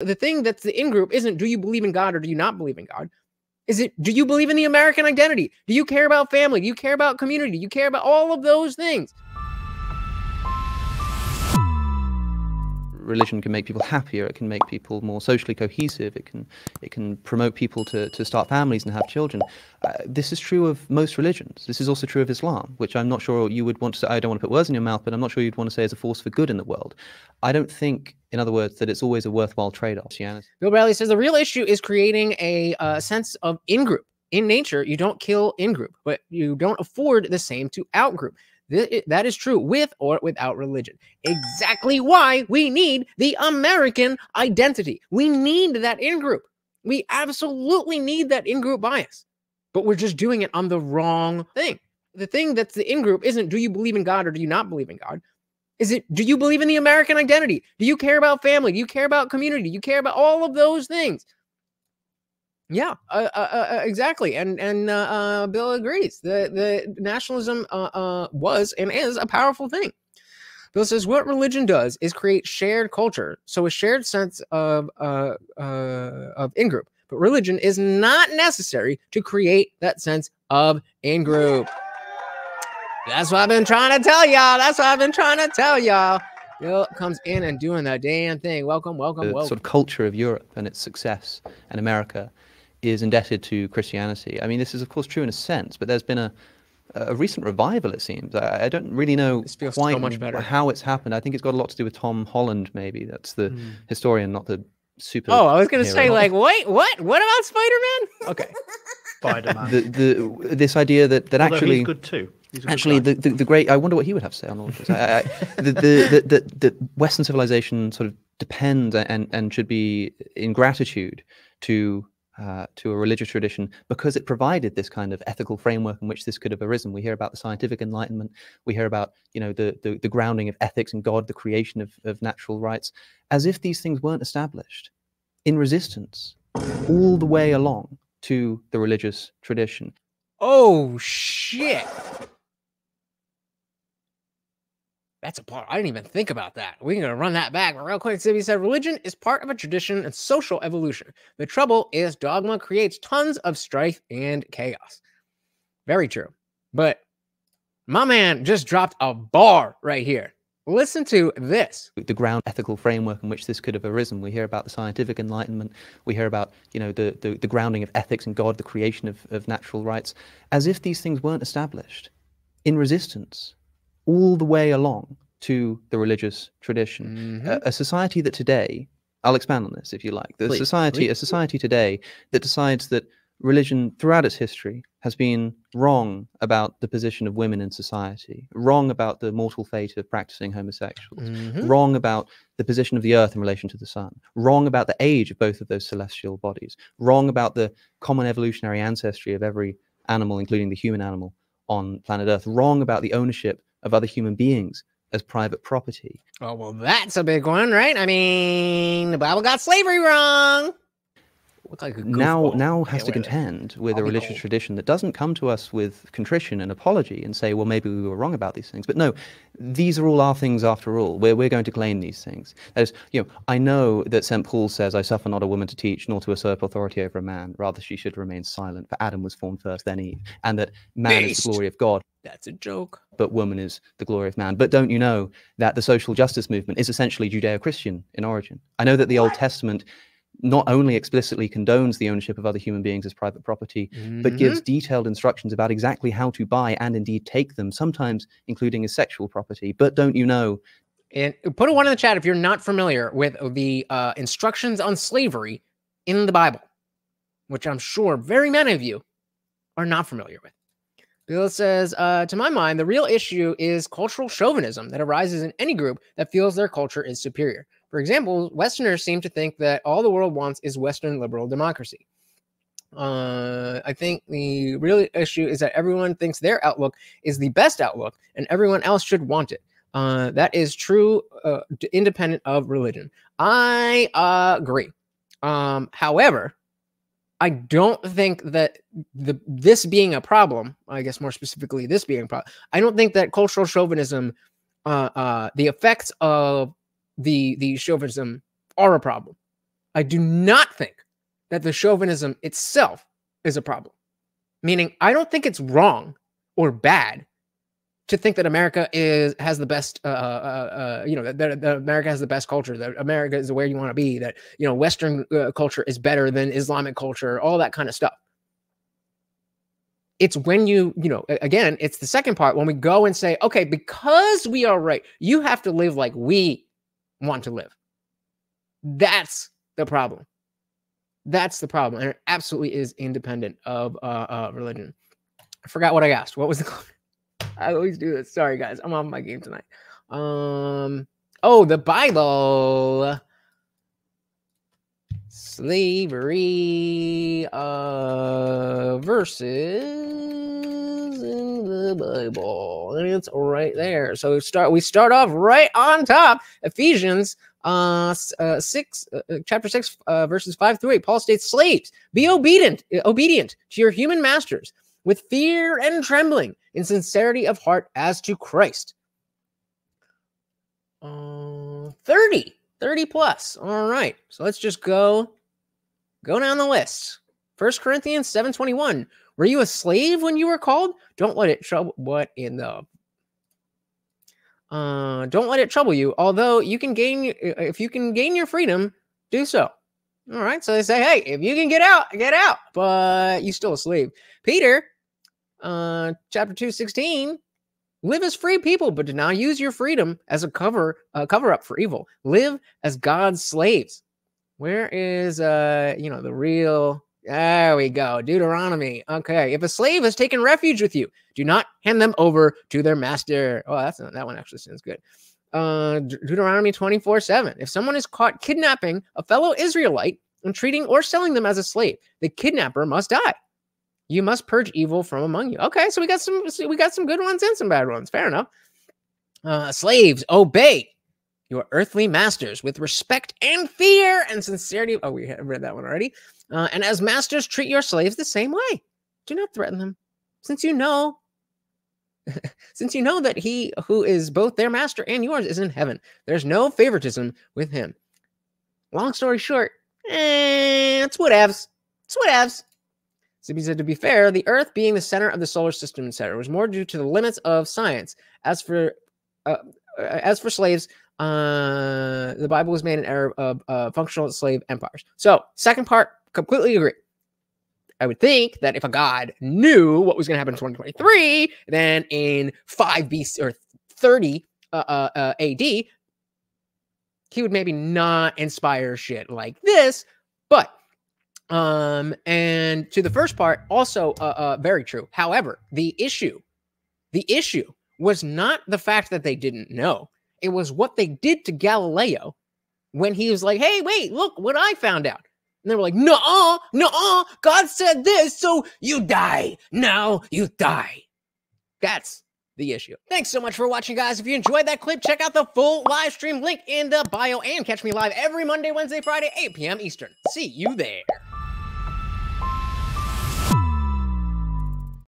The thing that's the in-group isn't do you believe in God or do you not believe in God? Is it, do you believe in the American identity? Do you care about family? Do you care about community? Do you care about all of those things? Religion can make people happier. It can make people more socially cohesive. It can promote people to start families and have children. This is true of most religions. This is also true of Islam, which I'm not sure you would want to say. I don't want to put words in your mouth, but I'm not sure you'd want to say is a force for good in the world. I don't think, in other words, that it's always a worthwhile trade-off. Bill Bradley says the real issue is creating a sense of in-group. In nature, you don't kill in-group, but you don't afford the same to out-group. That is true with or without religion. Exactly why we need the American identity. We need that in-group. We absolutely need that in-group bias, but we're just doing it on the wrong thing. The thing that's the in-group isn't do you believe in God or do you not believe in God? Is it, do you believe in the American identity? Do you care about family? Do you care about community? Do you care about all of those things? Yeah, exactly. And Bill agrees. The nationalism was and is a powerful thing. Bill says what religion does is create shared culture, so a shared sense of in-group. But religion is not necessary to create that sense of in-group. That's what I've been trying to tell y'all. That's what I've been trying to tell y'all. Bill comes in and doing that damn thing. Welcome, welcome, welcome. The sort of culture of Europe and its success and America is indebted to Christianity. I mean, this is of course true in a sense, but there's been a recent revival, it seems. I don't really know quite so much better. How it's happened. I think it's got a lot to do with Tom Holland, maybe. That's the historian, not the super. Oh, I was going to say, like, wait, what? What about Spider-Man? Okay. Spider-Man. This idea that Although actually he's good too. Actually, the great. I wonder what he would have to say on all of this. The Western civilization sort of depends and should be in gratitude to a religious tradition because it provided this kind of ethical framework in which this could have arisen. We hear about the scientific enlightenment. We hear about the grounding of ethics and God, the creation of natural rights, as if these things weren't established in resistance all the way along to the religious tradition. Oh shit. That's a part. I didn't even think about that. We're going to run that back real quick. So he said, religion is part of a tradition and social evolution. The trouble is dogma creates tons of strife and chaos. Very true. But my man just dropped a bar right here. Listen to this. The ground ethical framework in which this could have arisen. We hear about the scientific enlightenment. We hear about, the grounding of ethics and God, the creation of natural rights, as if these things weren't established in resistance all the way along to the religious tradition. A society that today, I'll expand on this if you like, a society today that decides that religion throughout its history has been wrong about the position of women in society, wrong about the mortal fate of practicing homosexuals, wrong about the position of the earth in relation to the sun, wrong about the age of both of those celestial bodies, wrong about the common evolutionary ancestry of every animal, including the human animal on planet Earth, wrong about the ownership of other human beings as private property. Oh, well, that's a big one, right? I mean, the Bible got slavery wrong. Like now has to contend with a religious tradition that doesn't come to us with contrition and apology and say, well, maybe we were wrong about these things. But no, these are all our things after all. We're going to claim these things. That is, I know that St. Paul says, I suffer not a woman to teach, nor to usurp authority over a man. Rather, she should remain silent. For Adam was formed first, then Eve. And that man is the glory of God. That's a joke. But woman is the glory of man. But don't you know that the social justice movement is essentially Judeo-Christian in origin? I know that the Old Testament not only explicitly condones the ownership of other human beings as private property, but gives detailed instructions about exactly how to buy and indeed take them, sometimes including as sexual property. But don't you know? And put a 1 in the chat if you're not familiar with the instructions on slavery in the Bible, which I'm sure very many of you are not familiar with. Bill says, to my mind, the real issue is cultural chauvinism that arises in any group that feels their culture is superior. For example, Westerners seem to think that all the world wants is Western liberal democracy. I think the real issue is that everyone thinks their outlook is the best outlook and everyone else should want it. That is true, independent of religion. I agree. However, I don't think that this being a problem, I guess more specifically this being a problem, I don't think that cultural chauvinism, the effects of the chauvinism are a problem. I do not think that the chauvinism itself is a problem. Meaning, I don't think it's wrong or bad to think that America has the best, that America has the best culture, that America is where you want to be, that, Western culture is better than Islamic culture, all that kind of stuff. It's when again, it's the second part, when we go and say, okay, because we are right, you have to live like we want to live. That's the problem. That's the problem. And it absolutely is independent of religion. I forgot what I asked. What was the question? I always do this. Sorry, guys. I'm on my game tonight. The Bible. Slavery verses in the Bible. And it's right there. So we start off right on top. Ephesians chapter 6, verses 5-8. Paul states, slaves, be obedient to your human masters with fear and trembling, in sincerity of heart as to Christ. 30 plus. All right. So let's just go down the list. 1 Corinthians 7:21. Were you a slave when you were called? Don't let it trouble. What in the? Don't let it trouble you. Although if you can gain your freedom, do so. All right. So they say, hey, if you can get out, get out. But you still a slave. Peter, chapter 2:16. Live as free people, but do not use your freedom as a cover up for evil. Live as God's slaves. Where is the real? There we go. Deuteronomy. Okay. If a slave has taken refuge with you, do not hand them over to their master. Oh, that one actually sounds good. Deuteronomy 24:7. If someone is caught kidnapping a fellow Israelite and treating or selling them as a slave, the kidnapper must die. You must purge evil from among you. Okay, so we got some good ones and some bad ones. Fair enough. Slaves, obey your earthly masters with respect and fear and sincerity. Oh, we have read that one already. And as masters, treat your slaves the same way. Do not threaten them, since you know that he who is both their master and yours is in heaven. There's no favoritism with him. Long story short, it's whatevs. It's whatevs. So he said, to be fair, the Earth being the center of the solar system, etc., was more due to the limits of science. As for slaves, the Bible was made an era of functional slave empires. So, second part, completely agree. I would think that if a god knew what was going to happen in 2023, then in 5 BC or 30 AD, he would maybe not inspire shit like this. But and to the first part, also very true. However, the issue was not the fact that they didn't know. It was what they did to Galileo when he was like, hey, wait, look what I found out. And they were like, no, God said this, so you die. Now you die. That's the issue. Thanks so much for watching, guys. If you enjoyed that clip, check out the full live stream link in the bio and catch me live every Monday, Wednesday, Friday, 8 p.m. Eastern. See you there.